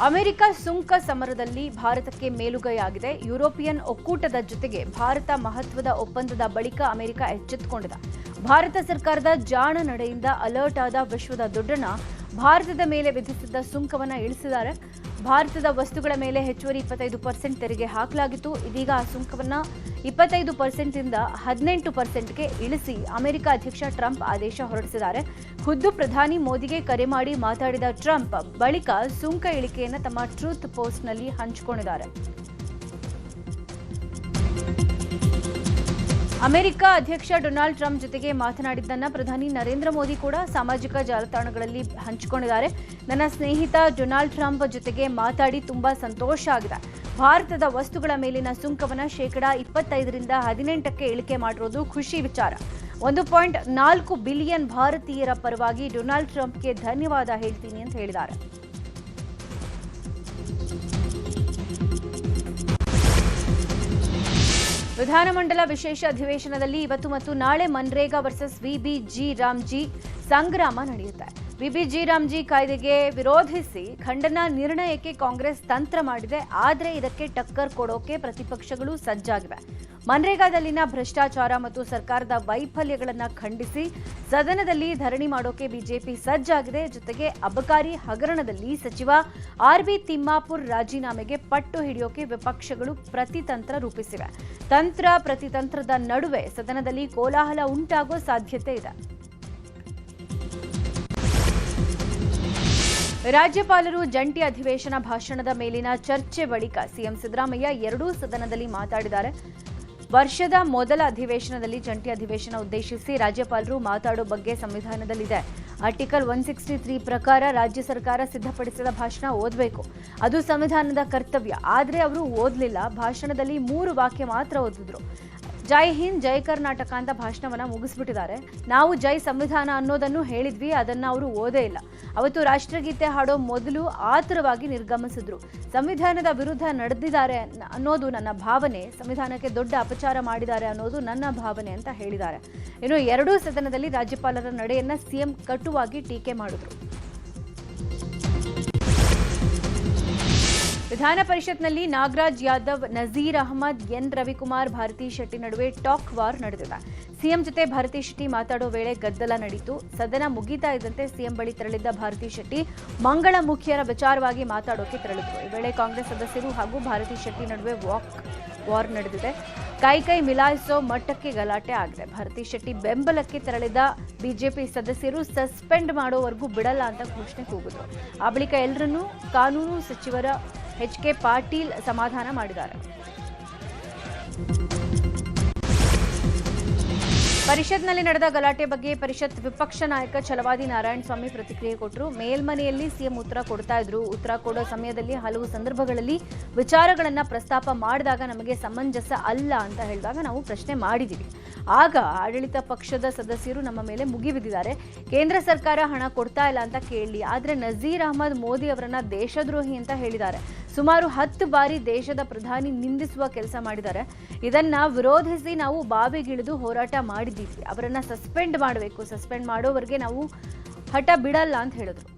America ಸುಂಕ ಸಮರದಲ್ಲಿ ಭಾರತಕ್ಕೆ ಮೇಲುಗೈಯಾಗಿದೆ. ಯುರೋಪಿಯನ್ ಒಕ್ಕೂಟದ ಜೊತೆಗೆ ಭಾರತ ಮಹತ್ವದ ಒಪ್ಪಂದದ ಬಳಿಕ ಅಮೆರಿಕ ಎಚ್ಚೆತ್ತುಕೊಂಡಿದೆ. ಭಾರತ ಸರ್ಕಾರದ ಜಾಣ ನಡೆಯಿಂದ ಅಲರ್ಟ್ ಆದ ವಿಶ್ವದ ದೊಡ್ಡಣ್ಣ ಭಾರತದ ಮೇಲೆ ವಿಧಿಸಿದ್ದ ಸುಂಕವನ್ನು ಇಳಿಸಿದ್ದಾರೆ. ಭಾರತದ ವಸ್ತುಗಳ ಮೇಲೆ ಹೆಚ್ಚುವರಿ 25% ತೆರಿಗೆ ಹಾಕಲಾಗಿತ್ತು. ಇದೀಗ ಆ ಸುಂಕವನ್ನು 25% ಇಂದ 18%ಗೆ ಇಳಿಸಿ ಅಮೆರಿಕ ಅಧ್ಯಕ್ಷ ಟ್ರಂಪ್ ಆದೇಶ ಹೊರಡಿಸಿದ್ದಾರೆ. ಖುದ್ದು ಪ್ರಧಾನಿ ಮೋದಿಗೆ ಕರೆ ಮಾಡಿ ಮಾತಾಡಿದ ಟ್ರಂಪ್ ಬಳಿಕ ಸುಂಕ ಇಳಿಕೆಯನ್ನು ತಮ್ಮ ಟ್ರೂತ್ ಪೋಸ್ಟ್ನಲ್ಲಿ ಹಂಚಿಕೊಂಡಿದ್ದಾರೆ. ಅಮೆರಿಕ ಅಧ್ಯಕ್ಷ ಡೊನಾಲ್ಡ್ ಟ್ರಂಪ್ ಜೊತೆಗೆ ಮಾತನಾಡಿದ್ದನ್ನು ಪ್ರಧಾನಿ ನರೇಂದ್ರ ಮೋದಿ ಕೂಡ ಸಾಮಾಜಿಕ ಜಾಲತಾಣಗಳಲ್ಲಿ ಹಂಚಿಕೊಂಡಿದ್ದಾರೆ. ನನ್ನ ಸ್ನೇಹಿತ ಡೊನಾಲ್ಡ್ ಟ್ರಂಪ್ ಜೊತೆಗೆ ಮಾತಾಡಿ ತುಂಬಾ ಸಂತೋಷ ಆಗಿದೆ. ಭಾರತದ ವಸ್ತುಗಳ ಮೇಲಿನ ಸುಂಕವನ್ನು 25% 18% ಇಳಿಕೆ ಮಾಡಿರೋದು ಖುಷಿ ವಿಚಾರ. 1.4 ಬಿಲಿಯನ್ ಭಾರತೀಯರ ಪರವಾಗಿ ಡೊನಾಲ್ಡ್ ಟ್ರಂಪ್ಗೆ ಧನ್ಯವಾದ ಹೇಳ್ತೀನಿ ಅಂತ ಹೇಳಿದ್ದಾರೆ. ವಿಧಾನಮಂಡಲ ವಿಶೇಷ ಅಧಿವೇಶನದಲ್ಲಿ ಇವತ್ತು ಮತ್ತು ನಾಳೆ ಮನ್ರೇಗಾ ವರ್ಸಸ್ ವಿಬಿಜಿ ರಾಮ್ಜಿ ಸಂಗ್ರಾಮ ನಡೆಯುತ್ತೆ. ವಿಬಿಜಿ ರಾಮ್ಜಿ ಕಾಯ್ದೆಗೆ ವಿರೋಧಿಸಿ ಖಂಡನ ನಿರ್ಣಯಕ್ಕೆ ಕಾಂಗ್ರೆಸ್ ತಂತ್ರ ಮಾಡಿದೆ. ಆದರೆ ಇದಕ್ಕೆ ಟಕ್ಕರ್ ಕೊಡೋಕೆ ಪ್ರತಿಪಕ್ಷಗಳು ಸಜ್ಜಾಗಿವೆ. ಮನ್ರೇಗಾದಲ್ಲಿನ ಭ್ರಷ್ಟಾಚಾರ ಮತ್ತು ಸರ್ಕಾರದ ವೈಫಲ್ಯಗಳನ್ನು ಖಂಡಿಸಿ ಸದನದಲ್ಲಿ ಧರಣಿ ಮಾಡೋಕೆ ಬಿಜೆಪಿ ಸಜ್ಜಾಗಿದೆ. ಜೊತೆಗೆ ಅಬಕಾರಿ ಹಗರಣದಲ್ಲಿ ಸಚಿವ ಆರ್ಬಿ ತಿಮ್ಮಾಪುರ್ ರಾಜೀನಾಮೆಗೆ ಪಟ್ಟು ಹಿಡಿಯೋಕೆ ವಿಪಕ್ಷಗಳು ಪ್ರತಿತಂತ್ರ ರೂಪಿಸಿವೆ. ತಂತ್ರ ಪ್ರತಿತಂತ್ರದ ನಡುವೆ ಸದನದಲ್ಲಿ ಕೋಲಾಹಲ ಉಂಟಾಗೋ ಸಾಧ್ಯತೆ ಇದೆ. ರಾಜ್ಯಪಾಲರು ಜಂಟಿ ಅಧಿವೇಶನ ಭಾಷಣದ ಮೇಲಿನ ಚರ್ಚೆ ಬಳಿಕ ಸಿಎಂ ಸಿದ್ದರಾಮಯ್ಯ ಎರಡೂ ಸದನದಲ್ಲಿ ಮಾತಾಡಿದ್ದಾರೆ. ವರ್ಷದ ಮೊದಲ ಅಧಿವೇಶನದಲ್ಲಿ ಜಂಟಿ ಅಧಿವೇಶನ ಉದ್ದೇಶಿಸಿ ರಾಜ್ಯಪಾಲರು ಮಾತಾಡೋ ಬಗ್ಗೆ ಸಂವಿಧಾನದಲ್ಲಿದೆ. ಆರ್ಟಿಕಲ್ 163 ಪ್ರಕಾರ ರಾಜ್ಯ ಸರ್ಕಾರ ಸಿದ್ಧಪಡಿಸಿದ ಭಾಷಣ ಓದಬೇಕು. ಅದು ಸಂವಿಧಾನದ ಕರ್ತವ್ಯ. ಆದರೆ ಅವರು ಓದಲಿಲ್ಲ. ಭಾಷಣದಲ್ಲಿ 3 ವಾಕ್ಯ ಮಾತ್ರ ಓದಿದ್ರು. ಜೈ ಹಿಂದ್ ಜೈ ಕರ್ನಾಟಕ ಅಂತ ಭಾಷಣವನ್ನು ಮುಗಿಸ್ಬಿಟ್ಟಿದ್ದಾರೆ. ನಾವು ಜೈ ಸಂವಿಧಾನ ಅನ್ನೋದನ್ನು ಹೇಳಿದ್ವಿ, ಅದನ್ನು ಅವರು ಓದೇ ಇಲ್ಲ. ಅವತ್ತು ರಾಷ್ಟ್ರಗೀತೆ ಹಾಡೋ ಮೊದಲು ಆತುರವಾಗಿ ನಿರ್ಗಮಿಸಿದ್ರು. ಸಂವಿಧಾನದ ವಿರುದ್ಧ ನಡೆದಿದ್ದಾರೆ ಅನ್ನೋದು ನನ್ನ ಭಾವನೆ, ಸಂವಿಧಾನಕ್ಕೆ ದೊಡ್ಡ ಅಪಚಾರ ಮಾಡಿದ್ದಾರೆ ಅನ್ನೋದು ನನ್ನ ಭಾವನೆ ಅಂತ ಹೇಳಿದ್ದಾರೆ. ಇನ್ನು ಎರಡೂ ಸದನದಲ್ಲಿ ರಾಜ್ಯಪಾಲರ ನಡೆಯನ್ನ ಸಿಎಂ ಕಟುವಾಗಿ ಟೀಕೆ ಮಾಡಿದ್ರು. ವಿಧಾನ ಪರಿಷತ್ನಲ್ಲಿ ನಾಗರಾಜ್ ಯಾದವ್, ನಜೀರ್ ಅಹಮದ್, ಎನ್ ರವಿಕುಮಾರ್, ಭಾರತಿ ಶೆಟ್ಟಿ ನಡುವೆ ಟಾಕ್ ವಾರ್ ನಡೆದಿದೆ. ಸಿಎಂ ಜೊತೆ ಭಾರತಿ ಶೆಟ್ಟಿ ಮಾತಾಡೋ ವೇಳೆ ಗದ್ದಲ ನಡೆಯಿತು. ಸದನ ಮುಗಿತಾ ಇದ್ದಂತೆ ಸಿಎಂ ಬಳಿ ತೆರಳಿದ್ದ ಭಾರತಿ ಶೆಟ್ಟಿ ಮಂಗಳ ಮುಖಿಯರ ವಿಚಾರವಾಗಿ ಮಾತಾಡೋಕೆ ತೆರಳಿದ್ರು. ಈ ವೇಳೆ ಕಾಂಗ್ರೆಸ್ ಸದಸ್ಯರು ಹಾಗೂ ಭಾರತಿ ಶೆಟ್ಟಿ ನಡುವೆ ವಾರ್ ನಡೆದಿದೆ. ಕೈ ಮಿಲಾಯಿಸೋ ಮಟ್ಟಕ್ಕೆ ಗಲಾಟೆ ಆಗಿದೆ. ಭಾರತಿ ಶೆಟ್ಟಿ ಬೆಂಬಲಕ್ಕೆ ತೆರಳಿದ ಬಿಜೆಪಿ ಸದಸ್ಯರು ಸಸ್ಪೆಂಡ್ ಮಾಡೋವರೆಗೂ ಬಿಡಲ್ಲ ಅಂತ ಘೋಷಣೆ ಕೂಗಿದ್ರು. ಆ ಬಳಿಕ ಎಲ್ಲರನ್ನೂ ಕಾನೂನು ಸಚಿವರ ಎಚ್.ಕೆ. ಪಾಟೀಲ್ ಸಮಾಧಾನ ಮಾಡಿದ್ದಾರೆ. ಪರಿಷತ್ನಲ್ಲಿ ನಡೆದ ಗಲಾಟೆ ಬಗ್ಗೆ ಪರಿಷತ್ ವಿಪಕ್ಷ ನಾಯಕ ಛಲವಾದಿ ನಾರಾಯಣಸ್ವಾಮಿ ಪ್ರತಿಕ್ರಿಯೆ ಕೊಟ್ಟರು. ಮೇಲ್ಮನೆಯಲ್ಲಿ ಸಿಎಂ ಉತ್ತರ ಕೊಡ್ತಾ ಇದ್ರು. ಉತ್ತರ ಕೊಡೋ ಸಮಯದಲ್ಲಿ ಹಲವು ಸಂದರ್ಭಗಳಲ್ಲಿ ವಿಚಾರಗಳನ್ನ ಪ್ರಸ್ತಾಪ ಮಾಡಿದಾಗ ನಮಗೆ ಸಮಂಜಸ ಅಲ್ಲ ಅಂತ ಹೇಳಿದಾಗ ನಾವು ಪ್ರಶ್ನೆ ಮಾಡಿದ್ದೀವಿ. ಆಗ ಆಡಳಿತ ಪಕ್ಷದ ಸದಸ್ಯರು ನಮ್ಮ ಮೇಲೆ ಮುಗಿಬಿದ್ದಿದ್ದಾರೆ. ಕೇಂದ್ರ ಸರ್ಕಾರ ಹಣ ಕೊಡ್ತಾ ಇಲ್ಲ ಅಂತ ಕೇಳಿ, ಆದ್ರೆ ನಜೀರ್ ಅಹಮದ್ ಮೋದಿ ಅವರನ್ನ ದೇಶದ್ರೋಹಿ ಅಂತ ಹೇಳಿದ್ದಾರೆ. ಸುಮಾರು 10 ಬಾರಿ ದೇಶದ ಪ್ರಧಾನಿ ನಿಂದಿಸುವ ಕೆಲಸ ಮಾಡಿದ್ದಾರೆ. ಇದನ್ನ ವಿರೋಧಿಸಿ ನಾವು ಬಾವಿಗಿಳಿದು ಹೋರಾಟ ಮಾಡಿದ್ದೀವಿ. ಅವರನ್ನ ಸಸ್ಪೆಂಡ್ ಮಾಡಬೇಕು, ಸಸ್ಪೆಂಡ್ ಮಾಡೋವರೆಗೆ ನಾವು ಹಠ ಬಿಡಲ್ಲ ಅಂತ ಹೇಳಿದ್ರು.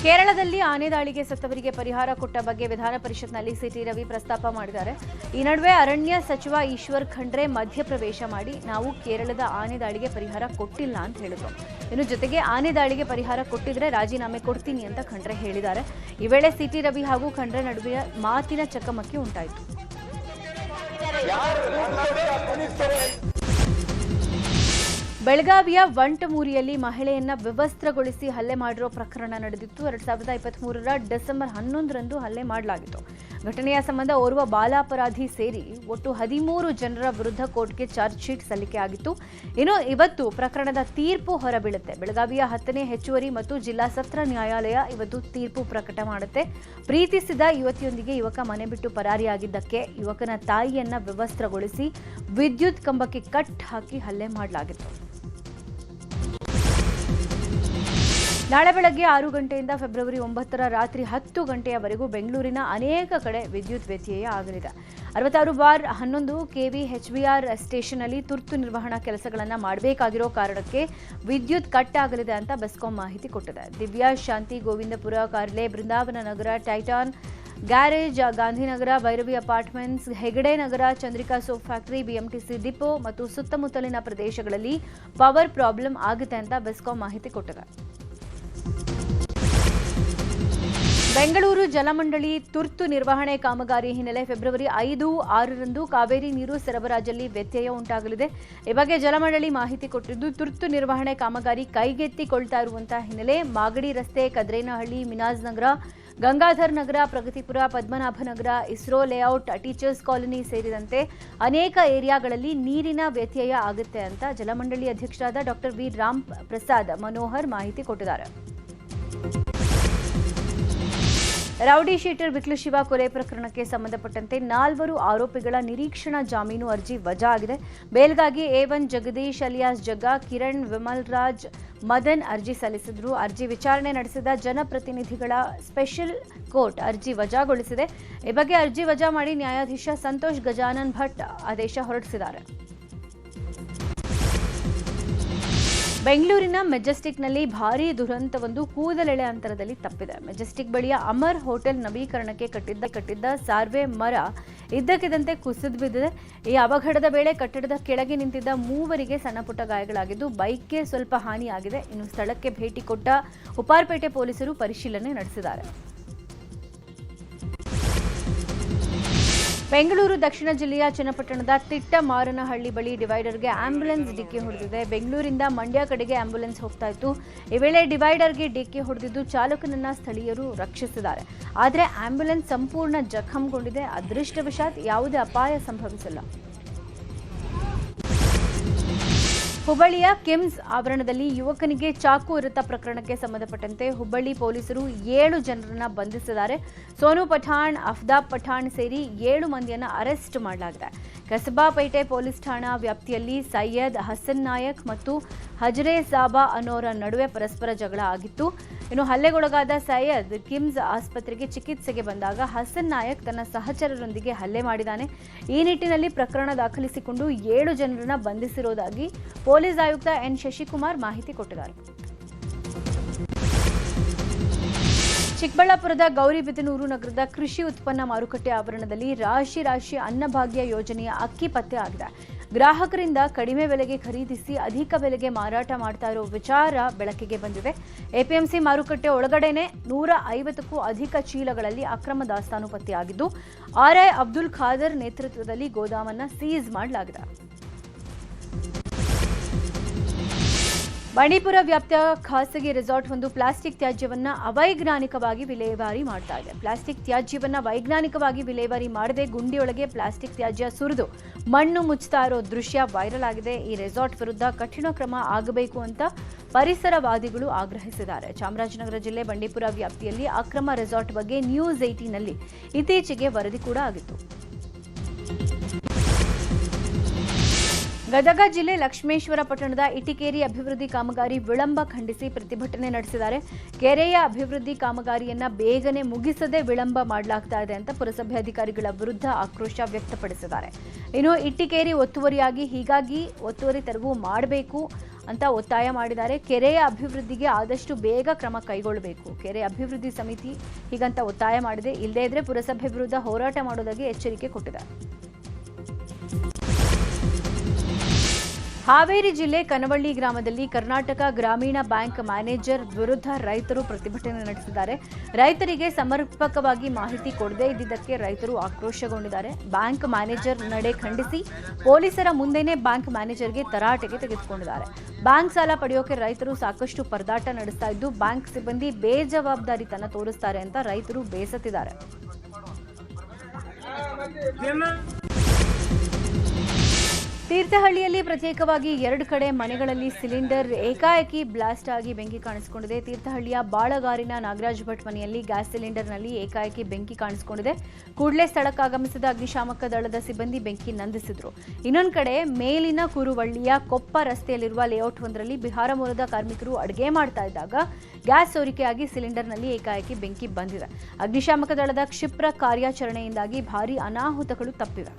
ಕೇರಳದಲ್ಲಿ ಆನೆ ದಾಳಿಗೆ ಸತ್ತವರಿಗೆ ಪರಿಹಾರ ಕೊಟ್ಟ ಬಗ್ಗೆ ವಿಧಾನ ಪರಿಷತ್ನಲ್ಲಿ ಸಿಟಿ ರವಿ ಪ್ರಸ್ತಾಪ ಮಾಡಿದ್ದಾರೆ. ಈ ನಡುವೆ ಅರಣ್ಯ ಸಚಿವ ಈಶ್ವರ್ ಖಂಡ್ರೆ ಮಧ್ಯಪ್ರವೇಶ ಮಾಡಿ ನಾವು ಕೇರಳದ ಆನೆ ದಾಳಿಗೆ ಪರಿಹಾರ ಕೊಟ್ಟಿಲ್ಲ ಅಂತ ಹೇಳಿದ್ರು. ಇನ್ನು ಜೊತೆಗೆ ಆನೆ ದಾಳಿಗೆ ಪರಿಹಾರ ಕೊಟ್ಟಿದ್ರೆ ರಾಜೀನಾಮೆ ಕೊಡ್ತೀನಿ ಅಂತ ಖಂಡ್ರೆ ಹೇಳಿದ್ದಾರೆ. ಈ ವೇಳೆ ಸಿಟಿ ರವಿ ಹಾಗೂ ಖಂಡ್ರೆ ನಡುವೆ ಮಾತಿನ ಚಕಮಕಿ ಉಂಟಾಯಿತು. ಬೆಳಗಾವಿಯ ವಂಟಮೂರಿಯಲ್ಲಿ ಮಹಿಳೆಯನ್ನ ವಿವಸ್ತ್ರಗೊಳಿಸಿ ಹಲ್ಲೆ ಮಾಡಿರೋ ಪ್ರಕರಣ ನಡೆದಿತ್ತು. 2023ರ ಡಿಸೆಂಬರ್ 11ರಂದು ಹಲ್ಲೆ ಮಾಡಲಾಗಿತ್ತು. ಘಟನೆಯ ಸಂಬಂಧ ಓರ್ವ ಬಾಲಾಪರಾಧಿ ಸೇರಿ ಒಟ್ಟು 13 ಜನರ ವಿರುದ್ಧ ಕೋರ್ಟ್ಗೆ ಚಾರ್ಜ್ ಶೀಟ್ ಸಲ್ಲಿಕೆಯಾಗಿತ್ತು. ಇನ್ನು ಇವತ್ತು ಪ್ರಕರಣದ ತೀರ್ಪು ಹೊರಬೀಳುತ್ತೆ. ಬೆಳಗಾವಿಯ 10ನೇ ಹೆಚ್ಚುವರಿ ಮತ್ತು ಜಿಲ್ಲಾ ಸತ್ರ ನ್ಯಾಯಾಲಯ ಇವತ್ತು ತೀರ್ಪು ಪ್ರಕಟ ಮಾಡುತ್ತೆ. ಪ್ರೀತಿಸಿದ ಯುವತಿಯೊಂದಿಗೆ ಯುವಕ ಮನೆ ಬಿಟ್ಟು ಪರಾರಿಯಾಗಿದ್ದಕ್ಕೆ ಯುವಕನ ತಾಯಿಯನ್ನ ವಿವಸ್ತ್ರಗೊಳಿಸಿ ವಿದ್ಯುತ್ ಕಂಬಕ್ಕೆ ಕಟ್ ಹಾಕಿ ಹಲ್ಲೆ ಮಾಡಲಾಗಿತ್ತು. ನಾಳೆ ಬೆಳಗ್ಗೆ 6 ಗಂಟೆಯಿಂದ ಫೆಬ್ರವರಿ 9ರ ರಾತ್ರಿ 10 ಗಂಟೆಯವರೆಗೂ ಬೆಂಗಳೂರಿನ ಅನೇಕ ಕಡೆ ವಿದ್ಯುತ್ ವ್ಯತ್ಯಯ ಆಗಲಿದೆ. 66/11 ಕೆವಿ HBR ಸ್ಟೇಷನ್ನಲ್ಲಿ ತುರ್ತು ನಿರ್ವಹಣಾ ಕೆಲಸಗಳನ್ನು ಮಾಡಬೇಕಾಗಿರೋ ಕಾರಣಕ್ಕೆ ವಿದ್ಯುತ್ ಕಟ್ ಆಗಲಿದೆ ಅಂತ ಬೆಸ್ಕಾಂ ಮಾಹಿತಿ ಕೊಟ್ಟಿದೆ. Divya, Shanti, Govindapura, Karle, Brindavan Nagar, Titan garage, Gandhinagar, Bhairavi apartments, Hegde Nagar, Chandrika soap factory, BMTC depot ಮತ್ತು ಸುತ್ತಮುತ್ತಲಿನ ಪ್ರದೇಶಗಳಲ್ಲಿ ಪವರ್ ಪ್ರಾಬ್ಲಮ್ ಆಗುತ್ತೆ ಅಂತ ಬೆಸ್ಕಾಂ ಮಾಹಿತಿ ಕೊಟ್ಟಿದೆ. ಬೆಂಗಳೂರು ಜಲಮಂಡಳಿ ತುರ್ತು ನಿರ್ವಹಣೆ ಕಾಮಗಾರಿ ಹಿನ್ನೆಲೆ ಫೆಬ್ರವರಿ 5, 6ರಂದು ಕಾವೇರಿ ನೀರು ಸರಬರಾಜಲ್ಲಿ ವ್ಯತ್ಯಯ ಉಂಟಾಗಲಿದೆ. ಈ ಬಗ್ಗೆ ಜಲಮಂಡಳಿ ಮಾಹಿತಿ ಕೊಟ್ಟಿದ್ದು, ತುರ್ತು ನಿರ್ವಹಣೆ ಕಾಮಗಾರಿ ಕೈಗೆತ್ತಿಕೊಳ್ತಾ ಇರುವಂತಹ ಹಿನ್ನೆಲೆ ಮಾಗಡಿ ರಸ್ತೆ, ಕದ್ರೇನಹಳ್ಳಿ, ಮಿನಾಜ್ ನಗರ, ಗಂಗಾಧರ್ ನಗರ, ಪ್ರಗತಿಪುರ, ಪದ್ಮನಾಭ ನಗರ, ಇಸ್ರೋ ಲೇಔಟ್, ಟೀಚರ್ಸ್ ಕಾಲೋನಿ ಸೇರಿದಂತೆ ಅನೇಕ ಏರಿಯಾಗಳಲ್ಲಿ ನೀರಿನ ವ್ಯತ್ಯಯ ಆಗುತ್ತೆ ಅಂತ ಜಲಮಂಡಳಿ ಅಧ್ಯಕ್ಷರಾದ ಡಾಕ್ಟರ್ ವಿ ರಾಮ್ ಪ್ರಸಾದ್ ಮನೋಹರ್ ಮಾಹಿತಿ ಕೊಟ್ಟಿದ್ದಾರೆ. ರೌಡಿ ಶೀಟರ್ ಬಿಕ್ಲು ಶಿವ ಕೊಲೆ ಪ್ರಕರಣಕ್ಕೆ ಸಂಬಂಧಪಟ್ಟಂತೆ 4 ಆರೋಪಿಗಳ ನಿರೀಕ್ಷಣಾ ಜಾಮೀನು ಅರ್ಜಿ ವಜಾ ಆಗಿದೆ. ಬೇಲ್ಗಾಗಿ A1 ಜಗದೀಶ್ ಅಲಿಯಾಸ್ ಜಗ್ಗಾ, ಕಿರಣ್, ವಿಮಲ್ ರಾಜ್, ಮದನ್ ಅರ್ಜಿ ಸಲ್ಲಿಸಿದ್ರು. ಅರ್ಜಿ ವಿಚಾರಣೆ ನಡೆಸಿದ ಜನಪ್ರತಿನಿಧಿಗಳ ಸ್ಪೆಷಲ್ ಕೋರ್ಟ್ ಅರ್ಜಿ ವಜಾಗೊಳಿಸಿದೆ. ಈ ಬಗ್ಗೆ ಅರ್ಜಿ ವಜಾ ಮಾಡಿ ನ್ಯಾಯಾಧೀಶ ಸಂತೋಷ್ ಗಜಾನನ್ ಭಟ್ ಆದೇಶ ಹೊರಡಿಸಿದ್ದಾರೆ. ಬೆಂಗಳೂರಿನ ಮೆಜೆಸ್ಟಿಕ್ನಲ್ಲಿ ಭಾರೀ ದುರಂತವೊಂದು ಕೂದಲೆಳೆ ಅಂತರದಲ್ಲಿ ತಪ್ಪಿದೆ. ಮೆಜೆಸ್ಟಿಕ್ ಬಳಿಯ ಅಮರ್ ಹೋಟೆಲ್ ನವೀಕರಣಕ್ಕೆ ಕಟ್ಟಿದ್ದ ಸಾರ್ವೆ ಮರ ಇದ್ದಕ್ಕಿದ್ದಂತೆ ಕುಸಿದು ಬಿದ್ದಿದೆ. ಈ ಅವಘಡದ ವೇಳೆ ಕಟ್ಟಡದ ಕೆಳಗೆ ನಿಂತಿದ್ದ 3 ಸಣ್ಣಪುಟ್ಟ ಗಾಯಗಳಾಗಿದ್ದು, ಬೈಕ್ಗೆ ಸ್ವಲ್ಪ ಹಾನಿಯಾಗಿದೆ. ಇನ್ನು ಸ್ಥಳಕ್ಕೆ ಭೇಟಿ ಕೊಟ್ಟ ಉಪ್ಪಾರಪೇಟೆ ಪೊಲೀಸರು ಪರಿಶೀಲನೆ ನಡೆಸಿದ್ದಾರೆ. ಬೆಂಗಳೂರು ದಕ್ಷಿಣ ಜಿಲ್ಲೆಯ ಚನ್ನಪಟ್ಟಣದ ತಿಟ್ಟಮಾರನಹಳ್ಳಿ ಬಳಿ ಡಿವೈಡರ್ಗೆ ಆಂಬ್ಯುಲೆನ್ಸ್ ಡಿಕ್ಕಿ ಹೊಡೆದಿದೆ. ಬೆಂಗಳೂರಿಂದ ಮಂಡ್ಯ ಕಡೆಗೆ ಆಂಬ್ಯುಲೆನ್ಸ್ ಹೋಗ್ತಾ ಇತ್ತು. ಈ ವೇಳೆ ಡಿವೈಡರ್ಗೆ ಡಿಕ್ಕಿ ಹೊಡೆದಿದ್ದು ಚಾಲಕನನ್ನ ಸ್ಥಳೀಯರು ರಕ್ಷಿಸಿದ್ದಾರೆ. ಆದರೆ ಆಂಬ್ಯುಲೆನ್ಸ್ ಸಂಪೂರ್ಣ ಜಖಂಗೊಂಡಿದೆ. ಅದೃಷ್ಟವಶಾತ್ ಯಾವುದೇ ಅಪಾಯ ಸಂಭವಿಸಿಲ್ಲ. ಹುಬ್ಬಳ್ಳಿಯ ಕಿಮ್ಸ್ ಆವರಣದಲ್ಲಿ ಯುವಕನಿಗೆ ಚಾಕು ಇರುತ್ತ ಪ್ರಕರಣಕ್ಕೆ ಸಂಬಂಧಪಟ್ಟಂತೆ ಹುಬ್ಬಳ್ಳಿ ಪೊಲೀಸರು 7 ಜನರನ್ನ ಬಂಧಿಸಿದ್ದಾರೆ. ಸೋನು ಪಠಾಣ್, ಅಫ್ತಾಬ್ ಪಠಾಣ್ ಸೇರಿ 7 ಮಂದಿಯನ್ನು ಅರೆಸ್ಟ್ ಮಾಡಲಾಗಿದೆ. ಕಸಬಾಪೇಟೆ ಪೊಲೀಸ್ ಠಾಣಾ ವ್ಯಾಪ್ತಿಯಲ್ಲಿ ಸೈಯದ್, ಹಸನ್ ನಾಯಕ್ ಮತ್ತು ಹಜರೆ ಸಾಬಾ ಅನ್ನೋರ ನಡುವೆ ಪರಸ್ಪರ ಜಗಳ ಆಗಿತ್ತು. ಇನ್ನು ಹಲ್ಲೆಗೊಳಗಾದ ಸೈಯದ್ ಕಿಮ್ಸ್ ಆಸ್ಪತ್ರೆಗೆ ಚಿಕಿತ್ಸೆಗೆ ಬಂದಾಗ ಹಸನ್ ನಾಯಕ್ ತನ್ನ ಸಹಚರರೊಂದಿಗೆ ಹಲ್ಲೆ ಮಾಡಿದ್ದಾನೆ. ಈ ನಿಟ್ಟಿನಲ್ಲಿ ಪ್ರಕರಣ ದಾಖಲಿಸಿಕೊಂಡು 7 ಜನರನ್ನ ಬಂಧಿಸಿರುವುದಾಗಿ ಪೊಲೀಸ್ ಆಯುಕ್ತ N. ಶಶಿಕುಮಾರ್ ಮಾಹಿತಿ ಕೊಟ್ಟಿದ್ದಾರೆ. ಚಿಕ್ಕಬಳ್ಳಾಪುರದ ಗೌರಿಬಿದನೂರು ನಗರದ ಕೃಷಿ ಉತ್ಪನ್ನ ಮಾರುಕಟ್ಟೆ ಆವರಣದಲ್ಲಿ ರಾಶಿ ಅನ್ನಭಾಗ್ಯ ಯೋಜನೆಯ ಅಕ್ಕಿ ಪತ್ತೆ ಆಗಿದೆ. ಗ್ರಾಹಕರಿಂದ ಕಡಿಮೆ ಬೆಲೆಗೆ ಖರೀದಿಸಿ ಅಧಿಕ ಬೆಲೆಗೆ ಮಾರಾಟ ಮಾಡ್ತಾ ಇರೋ ವಿಚಾರ ಬೆಳಕಿಗೆ ಬಂದಿದೆ. ಎಪಿಎಂಸಿ ಮಾರುಕಟ್ಟೆ ಒಳಗಡೆನೆ 150ಕ್ಕೂ ಅಧಿಕ ಚೀಲಗಳಲ್ಲಿ ಅಕ್ರಮ ದಾಸ್ತಾನು ಪತ್ತೆಯಾಗಿದ್ದು, RI ಅಬ್ದುಲ್ ಖಾದರ್ ನೇತೃತ್ವದಲ್ಲಿ ಗೋದಾಮನ್ನು ಸೀಸ್ ಮಾಡಲಾಗಿದೆ. ಬಂಡೀಪುರ ವ್ಯಾಪ್ತಿಯ ಖಾಸಗಿ ರೆಸಾರ್ಟ್ ಒಂದು ಪ್ಲಾಸ್ಟಿಕ್ ತ್ಯಾಜ್ಯವನ್ನು ಅವೈಜ್ಞಾನಿಕವಾಗಿ ವಿಲೇವಾರಿ ಮಾಡ್ತಾ ಇದೆ. ಪ್ಲಾಸ್ಟಿಕ್ ತ್ಯಾಜ್ಯವನ್ನು ವೈಜ್ಞಾನಿಕವಾಗಿ ವಿಲೇವಾರಿ ಮಾಡದೆ ಗುಂಡಿಯೊಳಗೆ ಪ್ಲಾಸ್ಟಿಕ್ ತ್ಯಾಜ್ಯ ಸುರಿದು ಮಣ್ಣು ಮುಚ್ಚುತ್ತಾ ಇರೋ ದೃಶ್ಯ ವೈರಲ್ ಆಗಿದೆ. ಈ ರೆಸಾರ್ಟ್ ವಿರುದ್ಧ ಕಠಿಣ ಕ್ರಮ ಆಗಬೇಕು ಅಂತ ಪರಿಸರವಾದಿಗಳು ಆಗ್ರಹಿಸಿದ್ದಾರೆ. ಚಾಮರಾಜನಗರ ಜಿಲ್ಲೆ ಬಂಡೀಪುರ ವ್ಯಾಪ್ತಿಯಲ್ಲಿ ಅಕ್ರಮ ರೆಸಾರ್ಟ್ ಬಗ್ಗೆ ನ್ಯೂಸ್ 18ನಲ್ಲಿ ಇತ್ತೀಚೆಗೆ ವರದಿ ಕೂಡ ಆಗಿತ್ತು. ಗದಗ ಜಿಲ್ಲೆ ಲಕ್ಷ್ಮೇಶ್ವರ ಪಟ್ಟಣದ ಇಟಿಕೇರಿ ಅಭಿವೃದ್ಧಿ ಕಾಮಗಾರಿ ವಿಳಂಬ ಖಂಡಿಸಿ ಪ್ರತಿಭಟನೆ ನಡೆಸಿದ್ದಾರೆ. ಕೆರೆಯ ಅಭಿವೃದ್ಧಿ ಕಾಮಗಾರಿಯನ್ನ ಬೇಗನೆ ಮುಗಿಸದೆ ವಿಳಂಬ ಮಾಡಲಾಗ್ತಾ ಇದೆ ಅಂತ ಪುರಸಭೆ ಅಧಿಕಾರಿಗಳ ವಿರುದ್ಧ ಆಕ್ರೋಶ ವ್ಯಕ್ತಪಡಿಸಿದ್ದಾರೆ. ಇನ್ನು ಇಟಿಕೇರಿ ಒತ್ತುವರಿಯಾಗಿ, ಹೀಗಾಗಿ ಒತ್ತುವರಿ ತೆರವು ಮಾಡಬೇಕು ಅಂತ ಒತ್ತಾಯ ಮಾಡಿದ್ದಾರೆ. ಕೆರೆಯ ಅಭಿವೃದ್ಧಿಗೆ ಆದಷ್ಟು ಬೇಗ ಕ್ರಮ ಕೈಗೊಳ್ಳಬೇಕು. ಕೆರೆ ಅಭಿವೃದ್ಧಿ ಸಮಿತಿ ಹೀಗಂತ ಒತ್ತಾಯ ಮಾಡಿದೆ. ಇಲ್ಲದೇ ಇದ್ರೆ ಪುರಸಭೆ ವಿರುದ್ಧ ಹೋರಾಟ ಮಾಡೋದಾಗಿ ಎಚ್ಚರಿಕೆ ಕೊಟ್ಟಿದೆ. ಹಾವೇರಿ ಜಿಲ್ಲೆ ಕನವಳ್ಳಿ ಗ್ರಾಮದಲ್ಲಿ ಕರ್ನಾಟಕ ಗ್ರಾಮೀಣ ಬ್ಯಾಂಕ್ ಮ್ಯಾನೇಜರ್ ವಿರುದ್ಧ ರೈತರು ಪ್ರತಿಭಟನೆ ನಡೆಸಿದ್ದಾರೆ. ರೈತರಿಗೆ ಸಮರ್ಪಕವಾಗಿ ಮಾಹಿತಿ ಕೊಡದೇ ಇದ್ದಿದ್ದಕ್ಕೆ ರೈತರು ಆಕ್ರೋಶಗೊಂಡಿದ್ದಾರೆ. ಬ್ಯಾಂಕ್ ಮ್ಯಾನೇಜರ್ ನಡೆ ಖಂಡಿಸಿ ಪೊಲೀಸರ ಮುಂದೆನೇ ಬ್ಯಾಂಕ್ ಮ್ಯಾನೇಜರ್ಗೆ ತರಾಟೆಗೆ ತೆಗೆದುಕೊಂಡಿದ್ದಾರೆ. ಬ್ಯಾಂಕ್ ಸಾಲ ಪಡೆಯೋಕೆ ರೈತರು ಸಾಕಷ್ಟು ಪರದಾಟ ನಡೆಸ್ತಾ ಇದ್ದು, ಬ್ಯಾಂಕ್ ಸಿಬ್ಬಂದಿ ಬೇಜವಾಬ್ದಾರಿತನ ತೋರಿಸ್ತಾರೆ ಅಂತ ರೈತರು ಬೇಸತ್ತಿದ್ದಾರೆ. ತೀರ್ಥಹಳ್ಳಿಯಲ್ಲಿ ಪ್ರತ್ಯೇಕವಾಗಿ 2 ಕಡೆ ಮನೆಗಳಲ್ಲಿ ಸಿಲಿಂಡರ್ ಏಕಾಏಕಿ ಬ್ಲಾಸ್ಟ್ ಆಗಿ ಬೆಂಕಿ ಕಾಣಿಸಿಕೊಂಡಿದೆ. ತೀರ್ಥಹಳ್ಳಿಯ ಬಾಳಗಾರಿನ ನಾಗರಾಜ್ ಭಟ್ ಮನೆಯಲ್ಲಿ ಗ್ಯಾಸ್ ಸಿಲಿಂಡರ್ನಲ್ಲಿ ಏಕಾಏಕಿ ಬೆಂಕಿ ಕಾಣಿಸಿಕೊಂಡಿದೆ. ಕೂಡಲೇ ಸ್ಥಳಕ್ಕಾಗಮಿಸಿದ ಅಗ್ನಿಶಾಮಕ ದಳದ ಸಿಬ್ಬಂದಿ ಬೆಂಕಿ ನಂದಿಸಿದ್ರು. ಇನ್ನೊಂದು ಕಡೆ ಮೇಲಿನ ಕುರುವಳ್ಳಿಯ ಕೊಪ್ಪ ರಸ್ತೆಯಲ್ಲಿರುವ ಲೇಔಟ್ ಒಂದರಲ್ಲಿ ಬಿಹಾರ ಮೂಲದ ಕಾರ್ಮಿಕರು ಅಡುಗೆ ಮಾಡ್ತಾ ಇದ್ದಾಗ ಗ್ಯಾಸ್ ಸೋರಿಕೆಯಾಗಿ ಸಿಲಿಂಡರ್ನಲ್ಲಿ ಏಕಾಏಕಿ ಬೆಂಕಿ ಬಂದಿದೆ. ಅಗ್ನಿಶಾಮಕ ದಳದ ಕ್ಷಿಪ್ರ ಕಾರ್ಯಾಚರಣೆಯಿಂದಾಗಿ ಭಾರೀ ಅನಾಹುತಗಳು ತಪ್ಪಿವೆ.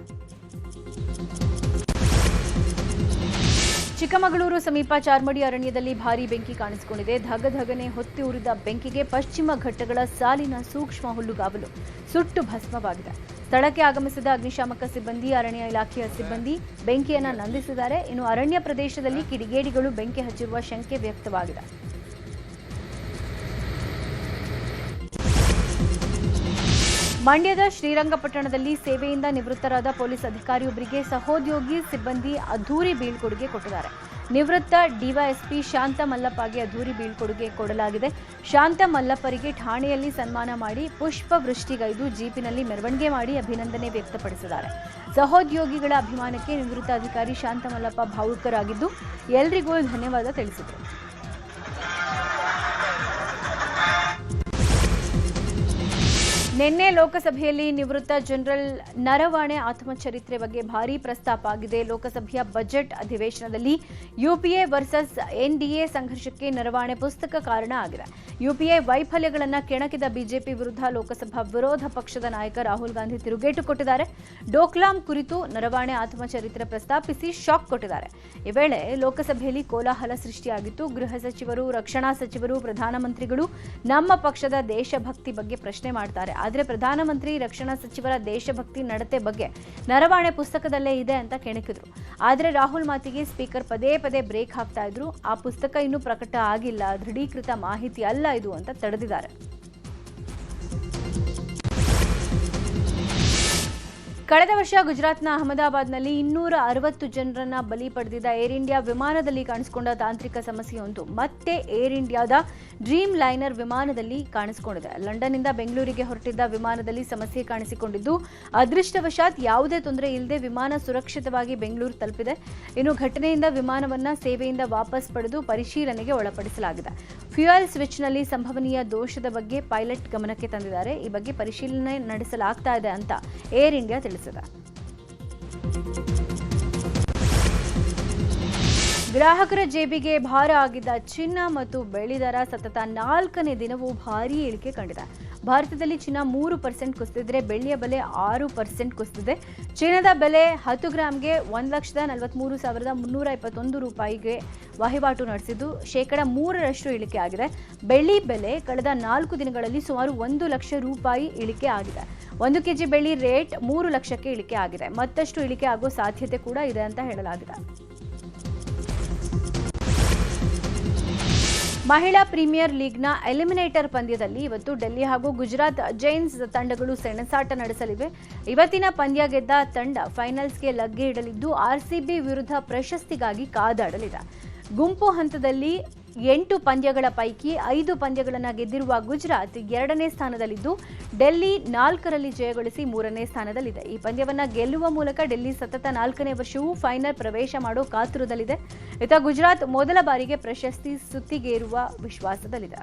ಚಿಕ್ಕಮಗಳೂರು ಸಮೀಪ ಚಾರ್ಮಡಿ ಅರಣ್ಯದಲ್ಲಿ ಭಾರೀ ಬೆಂಕಿ ಕಾಣಿಸಿಕೊಂಡಿದೆ. ಧಗಧಗನೆ ಹೊತ್ತಿ ಉರಿದ ಬೆಂಕಿಗೆ ಪಶ್ಚಿಮ ಘಟ್ಟಗಳ ಸಾಲಿನ ಸೂಕ್ಷ್ಮ ಹುಲ್ಲುಗಾವಲು ಸುಟ್ಟು ಭಸ್ಮವಾಗಿದೆ. ಸ್ಥಳಕ್ಕೆ ಆಗಮಿಸಿದ ಅಗ್ನಿಶಾಮಕ ಸಿಬ್ಬಂದಿ, ಅರಣ್ಯ ಇಲಾಖೆಯ ಸಿಬ್ಬಂದಿ ಬೆಂಕಿಯನ್ನು ನಂದಿಸಿದ್ದಾರೆ. ಇನ್ನು ಅರಣ್ಯ ಪ್ರದೇಶದಲ್ಲಿ ಕಿಡಿಗೇಡಿಗಳು ಬೆಂಕಿ ಹಚ್ಚಿರುವ ಶಂಕೆ ವ್ಯಕ್ತವಾಗಿದೆ. ಮಂಡ್ಯದ ಶ್ರೀರಂಗಪಟ್ಟಣದಲ್ಲಿ ಸೇವೆಯಿಂದ ನಿವೃತ್ತರಾದ ಪೊಲೀಸ್ ಅಧಿಕಾರಿಯೊಬ್ಬರಿಗೆ ಸಹೋದ್ಯೋಗಿ ಸಿಬ್ಬಂದಿ ಅದ್ಧೂರಿ ಬೀಳ್ಕೊಡುಗೆ ಕೊಟ್ಟಿದ್ದಾರೆ. ನಿವೃತ್ತ ಡಿವೈಎಸ್ಪಿ ಶಾಂತ ಮಲ್ಲಪ್ಪಗೆ ಅದ್ಧೂರಿ ಬೀಳ್ಕೊಡುಗೆ ಕೊಡಲಾಗಿದೆ. ಶಾಂತ ಮಲ್ಲಪ್ಪರಿಗೆ ಠಾಣೆಯಲ್ಲಿ ಸನ್ಮಾನ ಮಾಡಿ ಪುಷ್ಪ ವೃಷ್ಟಿಗೈದು ಜೀಪಿನಲ್ಲಿ ಮೆರವಣಿಗೆ ಮಾಡಿ ಅಭಿನಂದನೆ ವ್ಯಕ್ತಪಡಿಸಿದ್ದಾರೆ. ಸಹೋದ್ಯೋಗಿಗಳ ಅಭಿಮಾನಕ್ಕೆ ನಿವೃತ್ತ ಅಧಿಕಾರಿ ಶಾಂತ ಮಲ್ಲಪ್ಪ ಭಾವುಕರಾಗಿದ್ದು ಎಲ್ರಿಗೂ ಧನ್ಯವಾದ ತಿಳಿಸಿದರು. ನಿನ್ನೆ ಲೋಕಸಭೆಯಲ್ಲಿ ನಿವೃತ್ತ ಜನರಲ್ ನರವಾಣೆ ಆತ್ಮಚರಿತ್ರೆ ಬಗ್ಗೆ ಭಾರೀ ಪ್ರಸ್ತಾಪ ಆಗಿದೆ. ಲೋಕಸಭೆಯ ಬಜೆಟ್ ಅಧಿವೇಶನದಲ್ಲಿ ಯುಪಿಎ ವರ್ಸಸ್ ಎನ್ಡಿಎ ಸಂಘರ್ಷಕ್ಕೆ ನರವಾಣೆ ಪುಸ್ತಕ ಕಾರಣ ಆಗಿದೆ. ಯುಪಿಎ ವೈಫಲ್ಯಗಳನ್ನು ಕೆಣಕಿದ ಬಿಜೆಪಿ ವಿರುದ್ಧ ಲೋಕಸಭಾ ವಿರೋಧ ಪಕ್ಷದ ನಾಯಕ ರಾಹುಲ್ ಗಾಂಧಿ ತಿರುಗೇಟು ಕೊಟ್ಟಿದ್ದಾರೆ. ಡೋಕ್ಲಾಂ ಕುರಿತು ನರವಾಣೆ ಆತ್ಮಚರಿತ್ರೆ ಪ್ರಸ್ತಾಪಿಸಿ ಶಾಕ್ ಕೊಟ್ಟಿದ್ದಾರೆ. ಈ ವೇಳೆ ಲೋಕಸಭೆಯಲ್ಲಿ ಕೋಲಾಹಲ ಸೃಷ್ಟಿಯಾಗಿತ್ತು. ಗೃಹ ಸಚಿವರು, ರಕ್ಷಣಾ ಸಚಿವರು, ಪ್ರಧಾನಮಂತ್ರಿಗಳು ನಮ್ಮ ಪಕ್ಷದ ದೇಶಭಕ್ತಿ ಬಗ್ಗೆ ಪ್ರಶ್ನೆ ಮಾಡ್ತಾರೆ. ಆದರೆ ಪ್ರಧಾನಮಂತ್ರಿ, ರಕ್ಷಣಾ ಸಚಿವರ ದೇಶಭಕ್ತಿ ನಡತೆ ಬಗ್ಗೆ ನರವಾಣೆ ಪುಸ್ತಕದಲ್ಲೇ ಇದೆ ಅಂತ ಕೆಣಕಿದ್ರು. ಆದರೆ ರಾಹುಲ್ ಮಾತಿಗೆ ಸ್ಪೀಕರ್ ಪದೇ ಪದೇ ಬ್ರೇಕ್ ಹಾಕ್ತಾ ಇದ್ರು. ಆ ಪುಸ್ತಕ ಇನ್ನೂ ಪ್ರಕಟ ಆಗಿಲ್ಲ, ದೃಢೀಕೃತ ಮಾಹಿತಿ ಅಲ್ಲ ಇದು ಅಂತ ತಡೆದಿದ್ದಾರೆ. ಕಳೆದ ವರ್ಷ ಗುಜರಾತ್ನ ಅಹಮದಾಬಾದ್ನಲ್ಲಿ 260 ಜನರನ್ನ ಬಲಿ ಪಡೆದಿದ್ದ ಏರ್ ಇಂಡಿಯಾ ವಿಮಾನದಲ್ಲಿ ಕಾಣಿಸಿಕೊಂಡ ತಾಂತ್ರಿಕ ಸಮಸ್ಯೆಯೊಂದು ಮತ್ತೆ ಏರ್ ಇಂಡಿಯಾದ ಡ್ರೀಮ್ ಲೈನರ್ ವಿಮಾನದಲ್ಲಿ ಕಾಣಿಸಿಕೊಂಡಿದೆ. ಲಂಡನ್ನಿಂದ ಬೆಂಗಳೂರಿಗೆ ಹೊರಟಿದ್ದ ವಿಮಾನದಲ್ಲಿ ಸಮಸ್ಯೆ ಕಾಣಿಸಿಕೊಂಡಿದ್ದು, ಅದೃಷ್ಟವಶಾತ್ ಯಾವುದೇ ತೊಂದರೆ ಇಲ್ಲದೆ ವಿಮಾನ ಸುರಕ್ಷಿತವಾಗಿ ಬೆಂಗಳೂರು ತಲುಪಿದೆ. ಇನ್ನು ಘಟನೆಯಿಂದ ವಿಮಾನವನ್ನ ಸೇವೆಯಿಂದ ವಾಪಸ್ ಪಡೆದು ಪರಿಶೀಲನೆಗೆ ಒಳಪಡಿಸಲಾಗಿದೆ. ಫ್ಯೂಯಲ್ ಸ್ವಿಚ್ನಲ್ಲಿ ಸಂಭವನೀಯ ದೋಷದ ಬಗ್ಗೆ ಪೈಲಟ್ ಗಮನಕ್ಕೆ ತಂದಿದ್ದಾರೆ. ಈ ಬಗ್ಗೆ ಪರಿಶೀಲನೆ ನಡೆಸಲಾಗ್ತಾ ಇದೆ ಅಂತ ಏರ್ ಇಂಡಿಯಾ ತಿಳಿಸಿದೆ. ಗ್ರಾಹಕರ ಜೇಬಿಗೆ ಭಾರ ಆಗಿದ್ದ ಚಿನ್ನ ಮತ್ತು ಬೆಳ್ಳಿ ದರ ಸತತ 4ನೇ ದಿನವೂ ಭಾರೀ ಇಳಿಕೆ ಕಂಡಿದೆ. ಭಾರತದಲ್ಲಿ ಚಿನ್ನ 3% ಕುಸಿದಿದ್ರೆ ಬೆಳ್ಳಿಯ ಬೆಲೆ 6% ಕುಸಿದಿದೆ. ಚಿನ್ನದ ಬೆಲೆ 10 ಗ್ರಾಂಗೆ 1,43,321 ರೂಪಾಯಿಗೆ ವಹಿವಾಟು ನಡೆಸಿದ್ದು ಶೇಕಡ 3% ಇಳಿಕೆ ಆಗಿದೆ. ಬೆಳ್ಳಿ ಬೆಲೆ ಕಳೆದ 4 ದಿನಗಳಲ್ಲಿ ಸುಮಾರು 1 ಲಕ್ಷ ರೂಪಾಯಿ ಇಳಿಕೆ ಆಗಿದೆ. 1 ಕೆಜಿ ಬೆಳ್ಳಿ ರೇಟ್ 3 ಲಕ್ಷಕ್ಕೆ ಇಳಿಕೆ ಆಗಿದೆ. ಮತ್ತಷ್ಟು ಇಳಿಕೆ ಆಗೋ ಸಾಧ್ಯತೆ ಕೂಡ ಇದೆ ಅಂತ ಹೇಳಲಾಗಿದೆ. ಮಹಿಳಾ ಪ್ರೀಮಿಯರ್ ಲೀಗ್ನ ಎಲಿಮಿನೇಟರ್ ಪಂದ್ಯದಲ್ಲಿ ಇವತ್ತು ಡೆಲ್ಲಿ ಹಾಗೂ ಗುಜರಾತ್ ಜೈನ್ಸ್ ತಂಡಗಳು ಸೆಣಸಾಟ ನಡೆಸಲಿವೆ. ಇವತ್ತಿನ ಪಂದ್ಯ ಗೆದ್ದ ತಂಡ ಫೈನಲ್ಸ್ಗೆ ಲಗ್ಗೆ ಇಡಲಿದ್ದು ಆರ್ಸಿಬಿ ವಿರುದ್ಧ ಪ್ರಶಸ್ತಿಗಾಗಿ ಕಾದಾಡಲಿದೆ. ಗುಂಪು ಹಂತದಲ್ಲಿ 8 ಪಂದ್ಯಗಳ ಪೈಕಿ 5 ಪಂದ್ಯಗಳನ್ನು ಗೆದ್ದಿರುವ ಗುಜರಾತ್ 2ನೇ ಸ್ಥಾನದಲ್ಲಿದ್ದು, ಡೆಲ್ಲಿ 4ರಲ್ಲಿ ಜಯಗಳಿಸಿ 3ನೇ ಸ್ಥಾನದಲ್ಲಿದೆ. ಈ ಪಂದ್ಯವನ್ನು ಗೆಲ್ಲುವ ಮೂಲಕ ಡೆಲ್ಲಿ ಸತತ 4ನೇ ವರ್ಷವೂ ಫೈನಲ್ ಪ್ರವೇಶ ಮಾಡೋ ಕಾತುರದಲ್ಲಿದೆ. ಇತ್ತ ಗುಜರಾತ್ ಮೊದಲ ಬಾರಿಗೆ ಪ್ರಶಸ್ತಿ ಸುತ್ತಿಗೇರುವ ವಿಶ್ವಾಸದಲ್ಲಿದೆ.